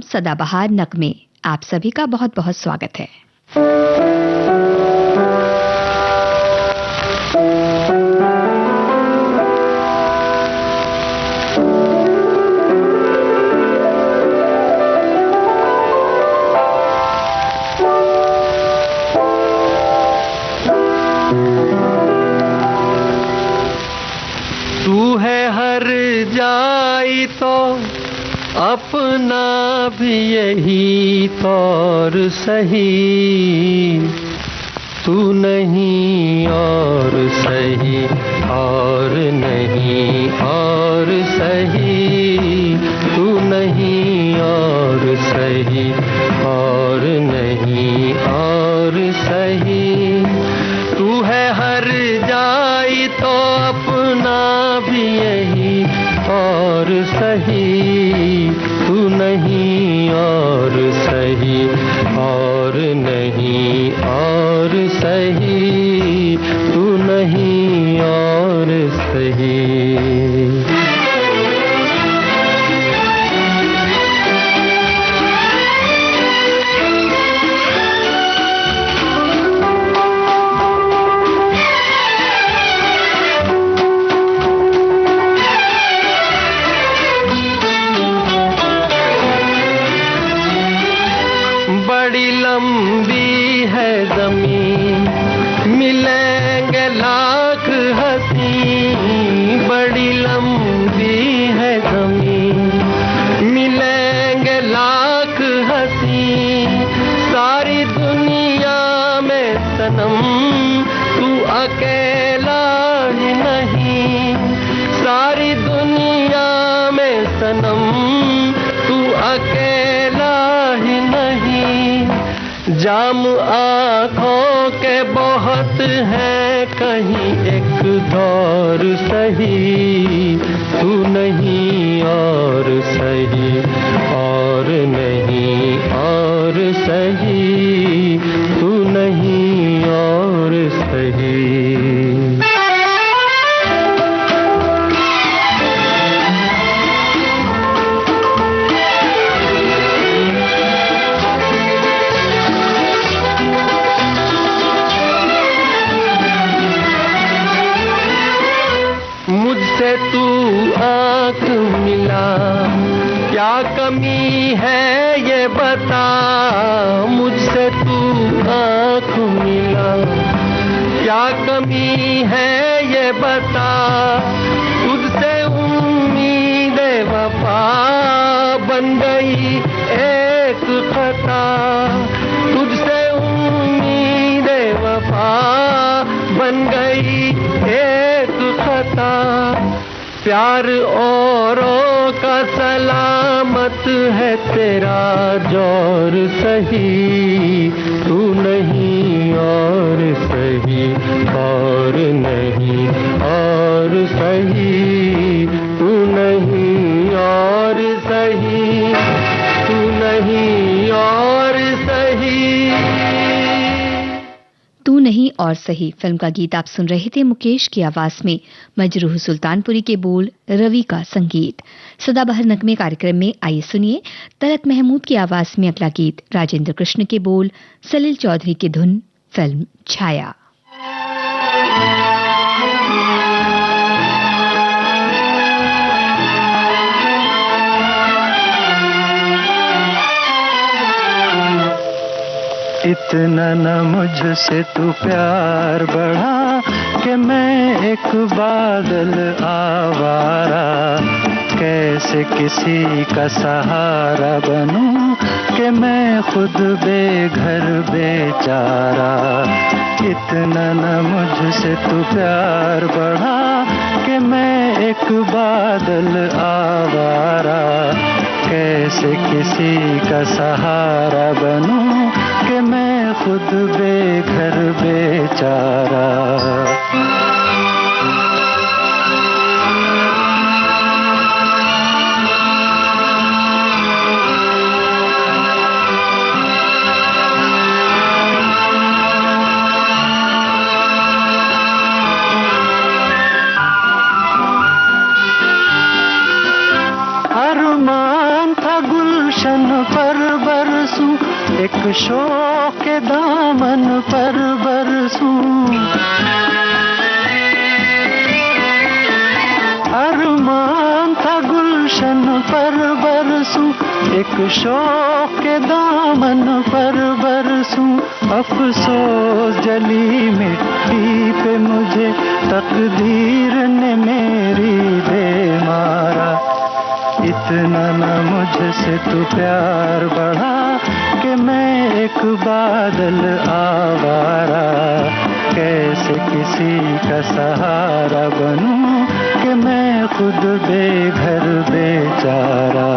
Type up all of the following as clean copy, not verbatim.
सदाबहार नग में आप सभी का बहुत बहुत स्वागत है। तू है हर जाई तो अपना भी यही तौर सही, तू नहीं और सही और नहीं और सही, तू नहीं और सही और नहीं और सही। तू है हर जाई तो अपना भी यही और सही, तू नहीं और सही और नहीं और सही, तू नहीं और सही। बड़ी लंबी है ज़मीन, मिलेंगे लाख हसी, बड़ी लंबी है ज़मीन, मिलेंगे लाख हसी। सारी दुनिया में सनम तू अकेला ही नहीं, सारी दुनिया में सनम तू अकेला ही नहीं। जाम आँखों के बहुत हैं, कहीं एक दौर सही, तू नहीं और सही और नहीं और सही, तू नहीं और सही। मुझसे तू आँख मिला, क्या कमी है ये बता, मुझसे तू आँख मिला, क्या कमी है ये बता। तुझसे उम्मीदें वफा बन गई एक खता, तुझसे उम्मीदें वफा बन गई एक खता। प्यार औरों का सलामत है, तेरा जोर सही, तू नहीं और सही और नहीं और सही, तू नहीं और सही, तू नहीं और सही। तू नहीं और सही फिल्म का गीत आप सुन रहे थे। मुकेश की आवाज में मजरूह सुल्तानपुरी के बोल, रवि का संगीत। सदाबहार नगमे कार्यक्रम में आइए सुनिए तलत महमूद की आवाज में अगला गीत, राजेंद्र कृष्ण के बोल, सलील चौधरी की धुन, फिल्म छाया। इतना न मुझसे तू प्यार बढ़ा कि मैं एक बादल आवारा, कैसे किसी का सहारा बनूं कि मैं खुद बेघर बेचारा। इतना न मुझसे तू प्यार बढ़ा कि मैं एक बादल आवारा, कैसे किसी का सहारा बनूं कि मैं खुद बेघर बेचारा। अरमान था गुलशन पर बरसूं, एक शौक के दामन पर बरसूं। अरमान था गुलशन पर बरसूं, एक शौक के दामन पर बरसूं। अफसोस जली मिट्टी पे मुझे तकदीर ने मेरी दे मारा। इतना न मुझसे तू प्यार बढ़ा कि मैं एक बादल आवारा। कैसे किसी का सहारा बनूं कि मैं खुद बेघर बेचारा।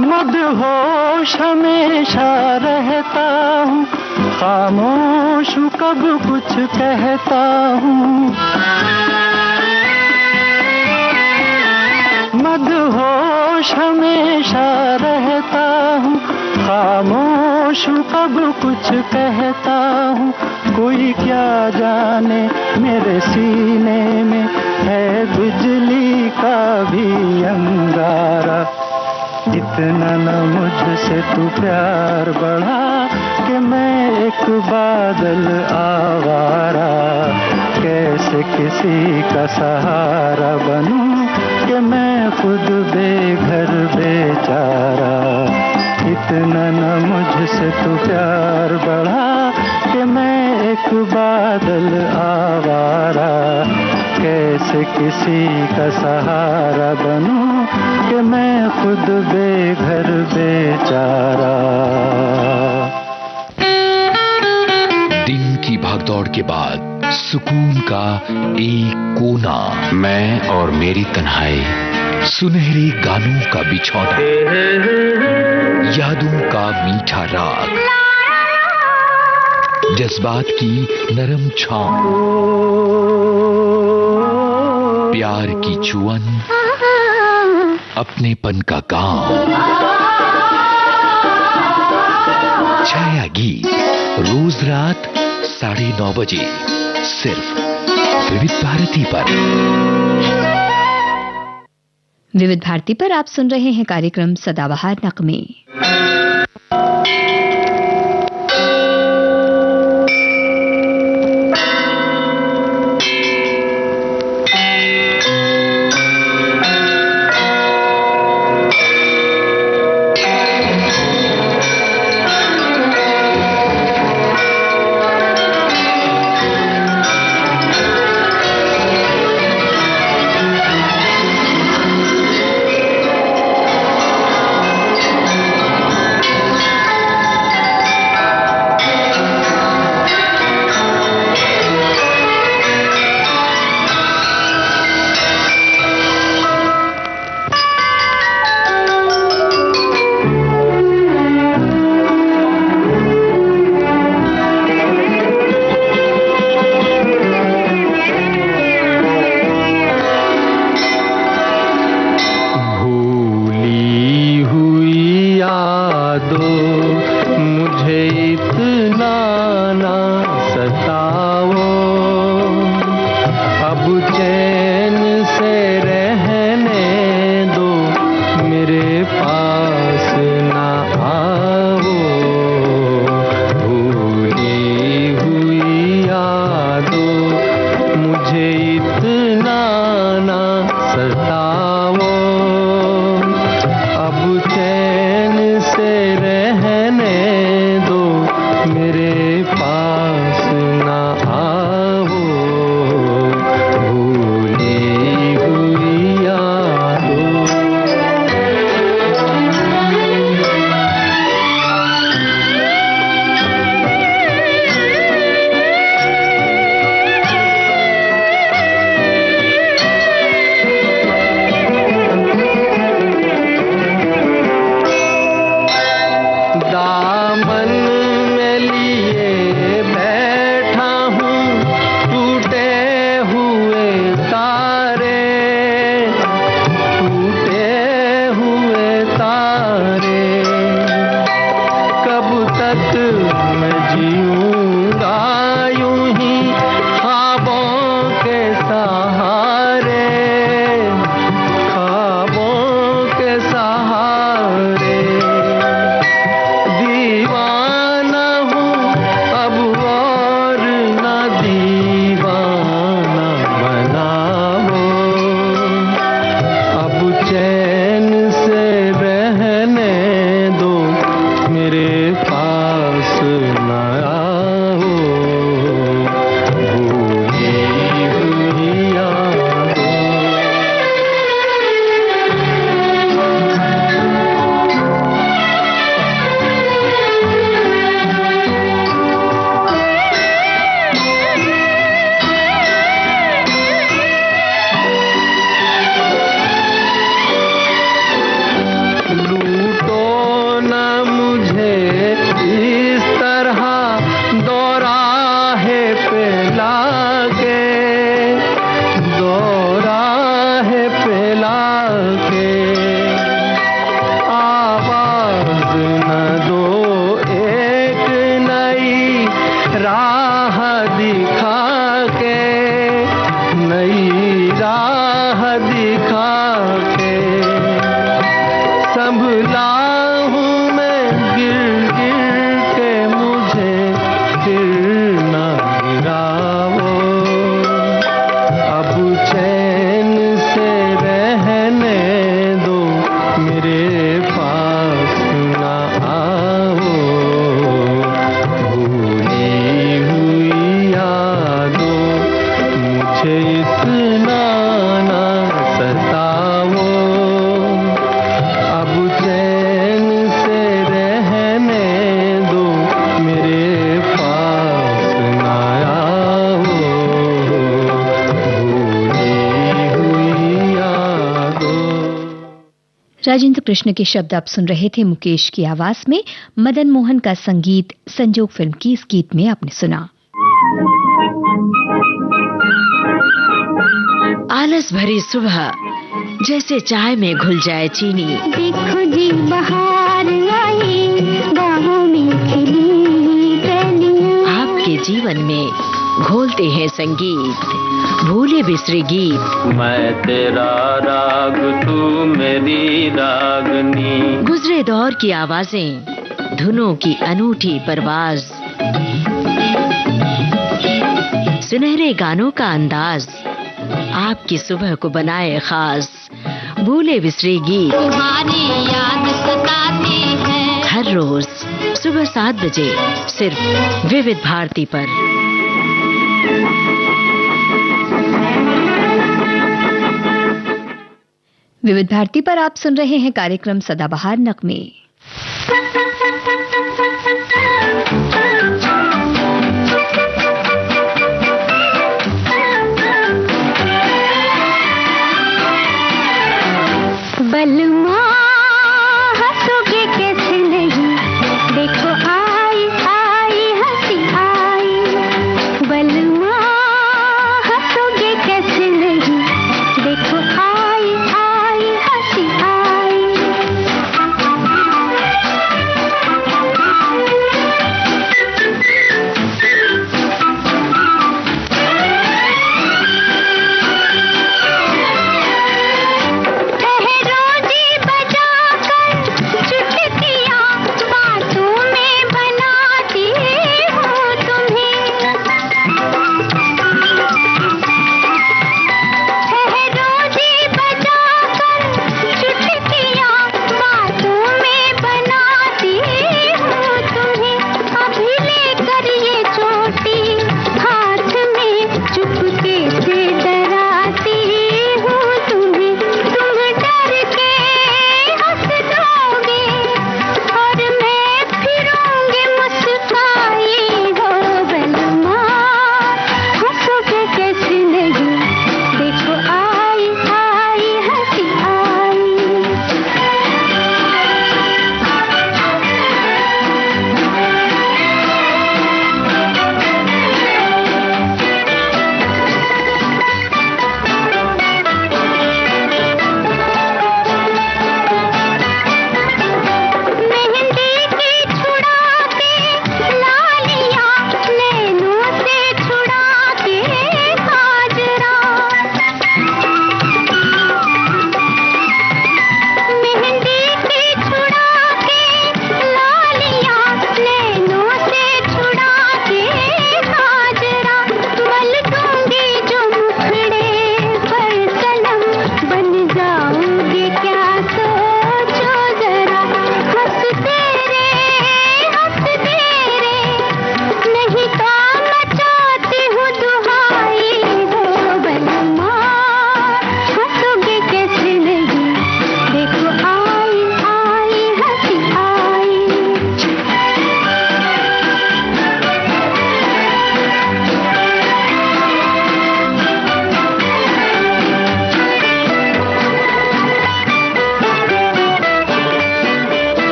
मदहोश हमेशा रहता हूँ, खामोश हूँ कब कुछ कहता हूँ। मदहोश हमेशा रहता हूँ, खामोश हूँ कब कुछ कहता हूँ। कोई क्या जाने मेरे सीने में है बिजली का भी अंगारा। इतना न मुझसे तू प्यार बढ़ा कि मैं एक बादल आवारा। कैसे किसी का सहारा बनूं कि मैं खुद बेघर बेचारा। इतना न मुझसे तू प्यार बढ़ा कि मैं एक बादल आवारा। कैसे किसी का सहारा बनूं कि मैं खुद बेघर बेचारा। दिन की भागदौड़ के बाद सुकून का एक कोना, मैं और मेरी तन्हाई, सुनहरे गानों का बिछौना, यादों का मीठा राग, जज्बात की नरम छाँव, प्यार की चुअन, अपनेपन का गाँव। छाया गीत रोज रात 9:30 बजे सिर्फ विविध भारती पर। विविध भारती पर आप सुन रहे हैं कार्यक्रम सदाबहार नगमे। दिखा के संभला हूँ मैं गिर गिर के, मुझे गिर ना गिराओ। अब चैन से रहने दो, मेरे पास ना आओ। भूली हुई यादों, मुझे इतना ना सताओ। अब चैन से रहने दो, मेरे पास ना आओ। भूली हुई यादों। राजेंद्र कृष्ण के शब्द आप सुन रहे थे मुकेश की आवाज में। मदन मोहन का संगीत संजोग फिल्म की इस गीत में आपने सुना। आलस भरी सुबह जैसे चाय में घुल जाए चीनी। देखो जी बहार आई, बाहों में खिली कलियां। आपके जीवन में घोलते हैं संगीत, भूले बिसरे गीत। मैं तेरा राग, तू मेरी रागनी। गुजरे दौर की आवाजें, धुनों की अनूठी परवाज। सुनहरे गानों का अंदाज आपकी सुबह को बनाए खास। भूले बिसरे गीत तुम्हारी याद सताती है। हर रोज सुबह 7 बजे सिर्फ विविध भारती पर। विविध भारती पर आप सुन रहे हैं कार्यक्रम सदाबहार नगमे। बलमा हंसोगे कैसे नहीं, देखो आई आई हंसी आई। बलमा हंसोगे कैसे नहीं, देखो आई आई हंसी आई।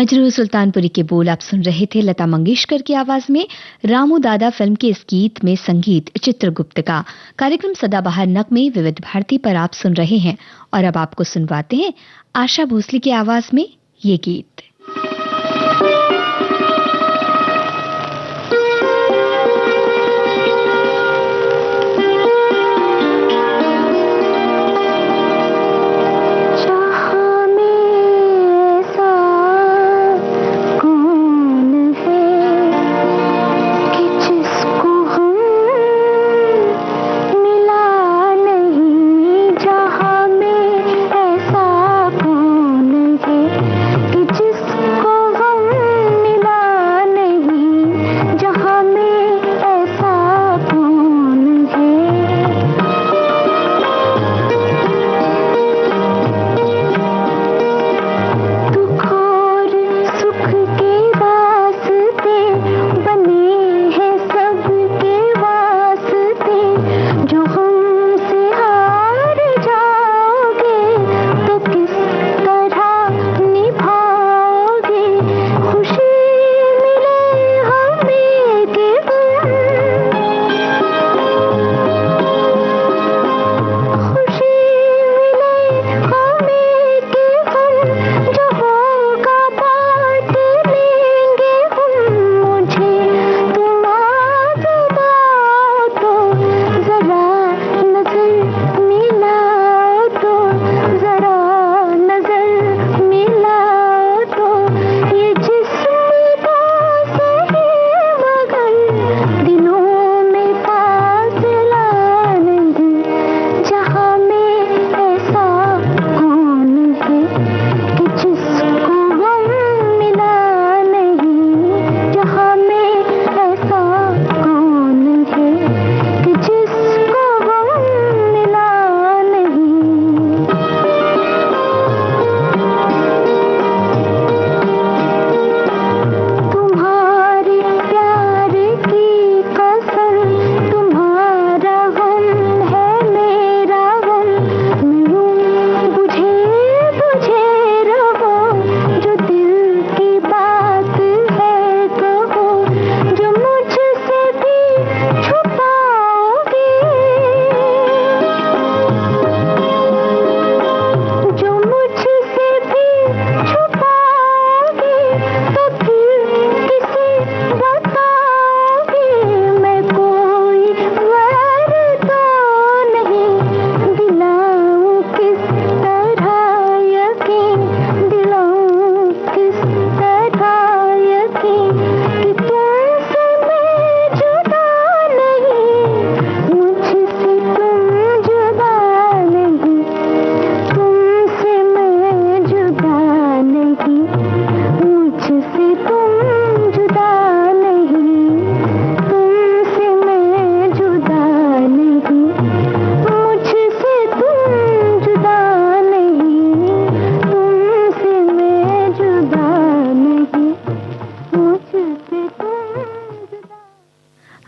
मजरूह सुल्तानपुरी के बोल आप सुन रहे थे लता मंगेशकर की आवाज में। रामू दादा फिल्म के इस गीत में संगीत चित्रगुप्त का। कार्यक्रम सदाबहार नगमे विविध भारती पर आप सुन रहे हैं और अब आपको सुनवाते हैं आशा भोसले की आवाज में ये गीत।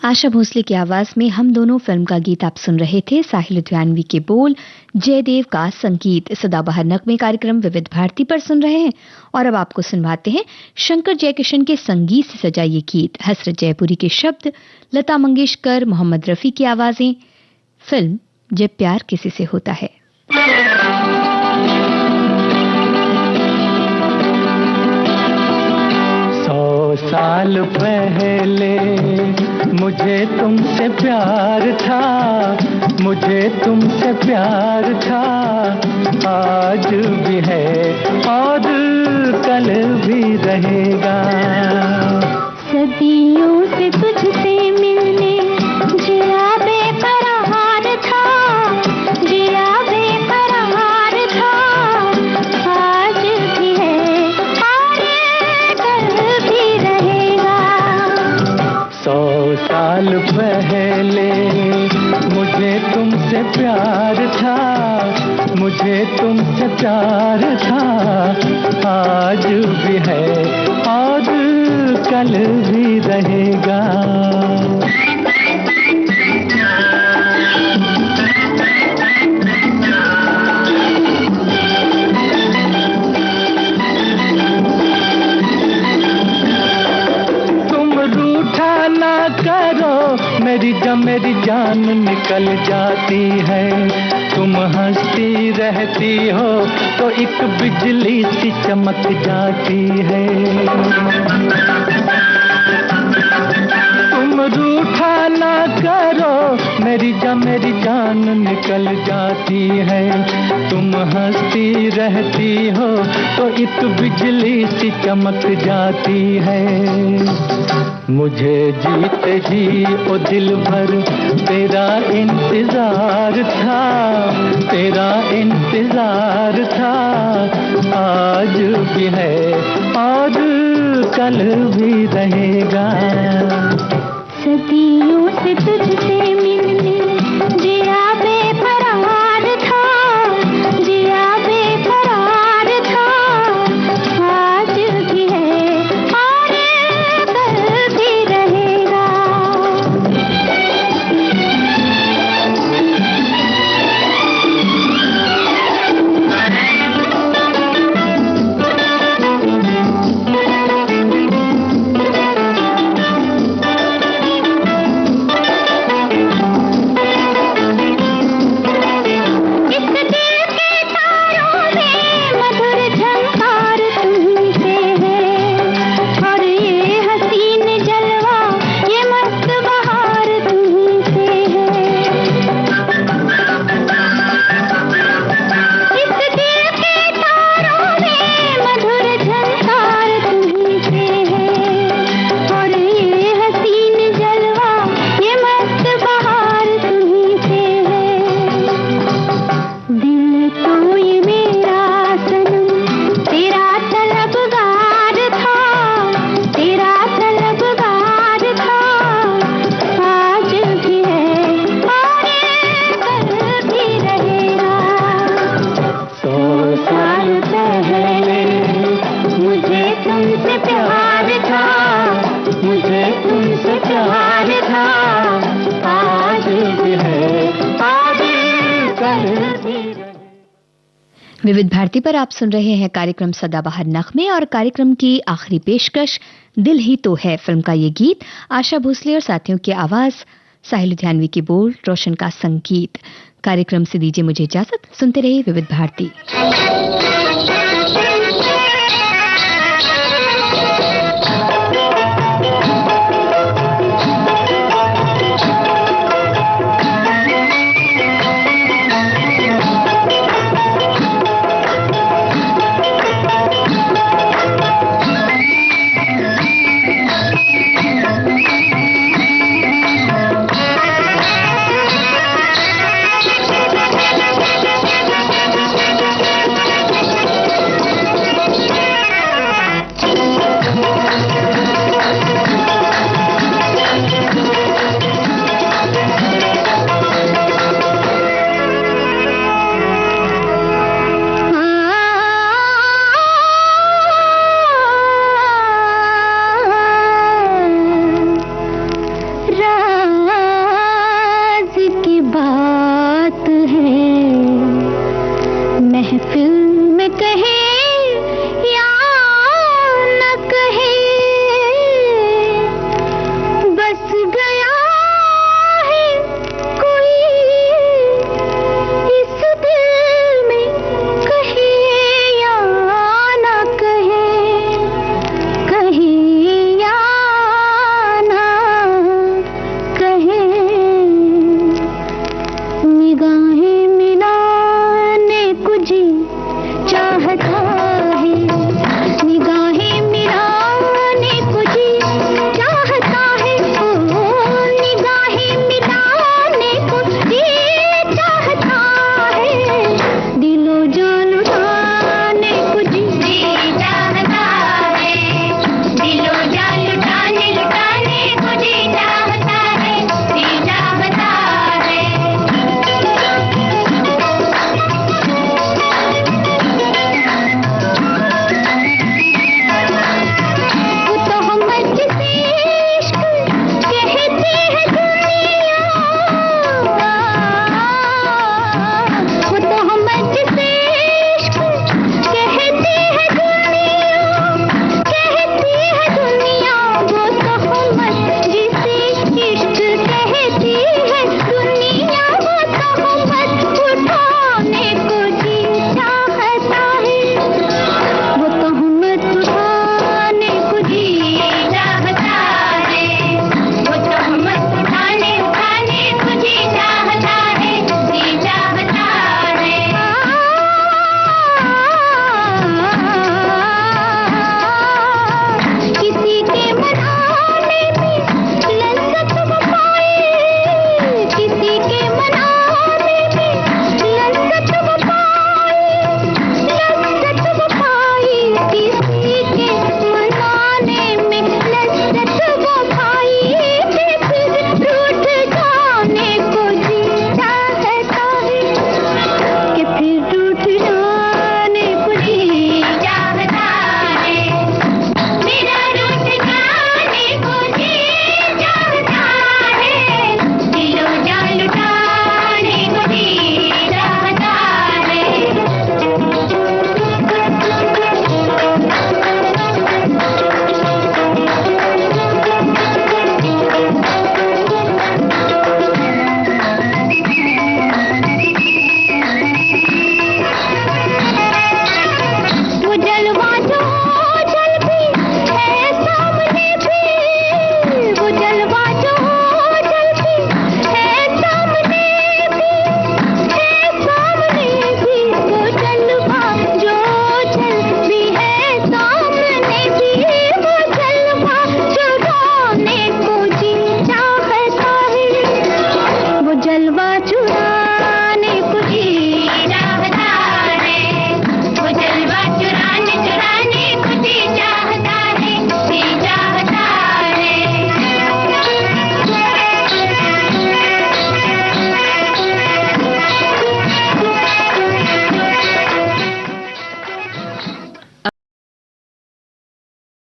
आशा भोसले की आवाज में हम दोनों फिल्म का गीत आप सुन रहे थे। साहिल लुधियानवी के बोल, जयदेव का संगीत। सदाबहार नगमे कार्यक्रम विविध भारती पर सुन रहे हैं और अब आपको सुनवाते हैं शंकर जयकिशन के संगीत से सजा ये गीत। हसरत जयपुरी के शब्द, लता मंगेशकर, मोहम्मद रफी की आवाजें। फिल्म जब प्यार किसी से होता है। 100 साल पहले मुझे तुमसे प्यार था, मुझे तुमसे प्यार था, आज भी है और कल भी रहेगा। सदियों से तुझसे मिलने जिया बेकरार था, जिया बेकरार था, आज भी है और कल भी रहेगा। 100 साल पहले मुझे तुमसे प्यार था, मुझे तुमसे प्यार था, आज भी है और कल भी रहेगा। मेरी जान निकल जाती है। तुम हंसती रहती हो तो एक बिजली सी चमक जाती है। तुम रूठा ना करो, मेरी जान निकल जाती है। तुम हंसती रहती हो तो एक बिजली सी चमक जाती है। मुझे जीते जी ओ दिल भर तेरा इंतजार था, तेरा इंतजार था। आज भी है और कल भी रहेगा। सदियों से तुझसे मिलने जिया बेकरार था, जिया बेकरार था। आज भी है और कल भी रहेगा। विविध भारती पर आप सुन रहे हैं कार्यक्रम सदाबहार नगमे और कार्यक्रम की आखिरी पेशकश दिल ही तो है फिल्म का ये गीत। आशा भोसले और साथियों की आवाज, साहिल लुधियानवी की बोल, रोशन का संगीत। कार्यक्रम से दीजिए मुझे इजाजत। सुनते रहिए विविध भारती।